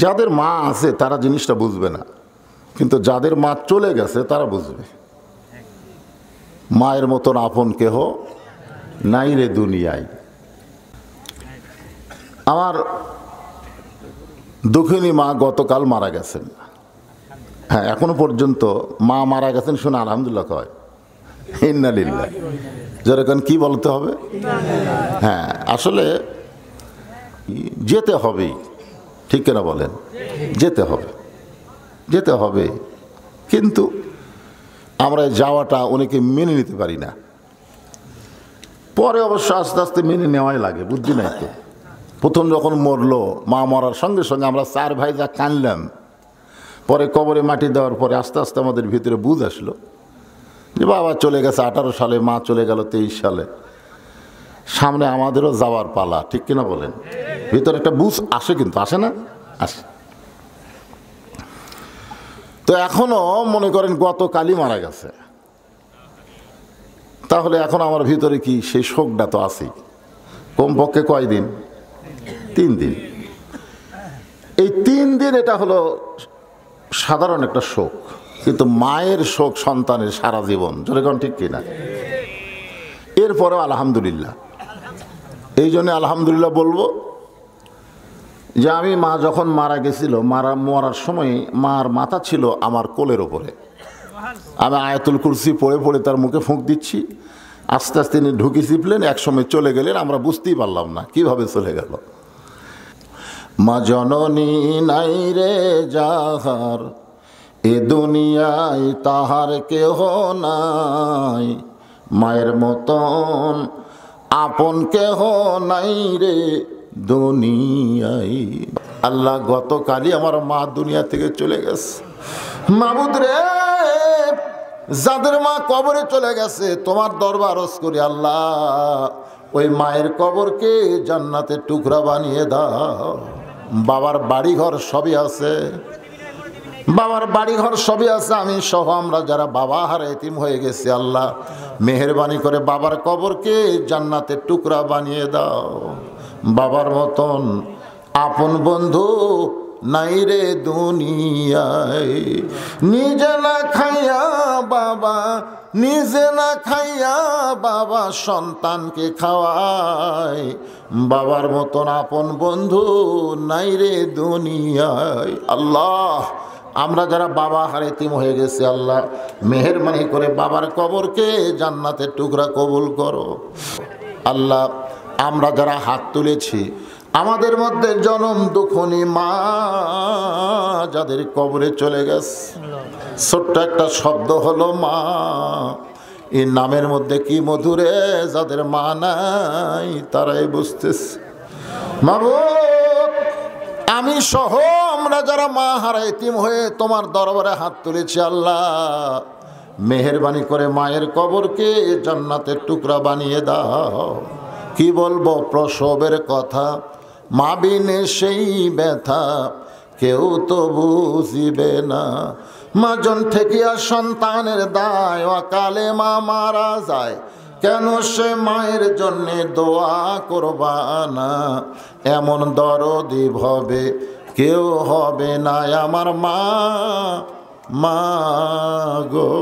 যাদের মা আছে তারা জিনিসটা বুঝবে না, কিন্তু যাদের মা চলে গেছে তারা বুঝবে। মায়ের মতন আপন কেহ নাই রে দুনিয়ায়। আমার দুঃখিনী মা গতকাল মারা গেছেন। হ্যাঁ, এখনো পর্যন্ত মা মারা গেছেন শুনে আলহামদুলিল্লাহ কয়, ইন্নালিল্লাহ। যেরকম কি বলতে হবে? হ্যাঁ, আসলে যেতে হবেই, ঠিক কিনা বলেন? যেতে হবে, যেতে হবে, কিন্তু আমরা যাওয়াটা অনেকে মেনে নিতে পারি না। পরে অবশ্য আস্তে আস্তে মেনে নেওয়াই লাগে, বুদ্ধি নাই তো। প্রথম যখন মরলো, মা মরার সঙ্গে সঙ্গে আমরা 4 ভাই যা কানলাম, পরে কবরে মাটি দেওয়ার পরে আস্তে আস্তে আমাদের ভিতরে বুঝ আসলো যে বাবা চলে গেছে 18 সালে, মা চলে গেল 23 সালে, সামনে আমাদেরও যাওয়ার পালা, ঠিক কিনা বলেন? ভিতরে একটা বুঝ আসে, কিন্তু আসে না? আসে। তো এখনো মনে করেন গতকালই মারা গেছে, তাহলে এখন আমার ভিতরে কি সেই শোকটা তো আছেই। কমপক্ষে কয়দিন? 3 দিন। এই 3 দিন এটা হলো সাধারণ একটা শোক, কিন্তু মায়ের শোক সন্তানের সারা জীবন, যেরকম, ঠিক কিনা? এরপরেও আলহামদুলিল্লাহ। এই জন্য আলহামদুলিল্লাহ বলবো যে আমি মা যখন মারা গেছিল, মরার সময় মার মাথা ছিল আমার কোলের ওপরে। আমি আয়াতুল কুরসি পড়ে পড়ে তার মুখে ফুঁক দিচ্ছি। আস্তে আস্তে তিনি ঢুকি চিপলেন, একসময় চলে গেলেন, আমরা বুঝতেই পারলাম না কিভাবে চলে গেল। মা জননী নাই রে যাহার, এ দুনিয়ায় তাহার কেহ নাই, মায়ের মতন আপন কেহ নাই রে দুনিয়ায়। আল্লাহ, গতকালই আমার মা দুনিয়া থেকে চলে গেছে। মাবুদ রে, যাদের মা কবরে চলে গেছে তোমার দরবার আরজ করি, আল্লাহ ওই মায়ের কবরকে জান্নাতের টুকরা বানিয়ে দাও। বাবার বাড়িঘর সবই আছে, বাবার বাড়িঘর সবই আছে, আমি সহ আমরা যারা বাবা হারা এতিম হয়ে গেছি, আল্লাহ মেহেরবানি করে বাবার কবরকে জান্নাতের টুকরা বানিয়ে দাও। বাবার মতন আপন বন্ধু নাই রে দুনিয়ায়, নিজে না খাইয়া বাবা, নিজে না খাইয়া বাবা সন্তানকে খাওয়ায়, বাবার মতন আপন বন্ধু নাই রে দুনিয়ায়। আল্লাহ, আমরা যারা বাবা হারেতিম হয়ে গেছে, আল্লাহ মেহেরবানি করে বাবার কবরকে জান্নাতের টুকরা কবুল করো। আল্লাহ, আমরা যারা হাত তুলেছি, আমাদের মধ্যে জনম দুঃখনী মা যাদের কবরে চলে গেছে, ছোট্ট একটা শব্দ হলো মা, এই নামের মধ্যে কি মধুরে, যাদের মা নাই তারাই বুঝতেছে। মাবুদ, আমি সহ আমরা যারা মা হারা এতিম হয়ে তোমার দরবারে হাত তুলেছি, আল্লাহ মেহেরবানি করে মায়ের কবরকে জান্নাতের টুকরা বানিয়ে দাও। কি বলবো প্রসবের কথা, মা বিনে সেই ব্যথা কেউ তো বুঝিবে না। মাজন ঠেকিয়া সন্তানের দায়, অকালে মা মারা যায়, কেন সে মায়ের জন্যে দোয়া করবা না। এমন দরদি ভবে কেউ হবে না আমার মা, মা গো।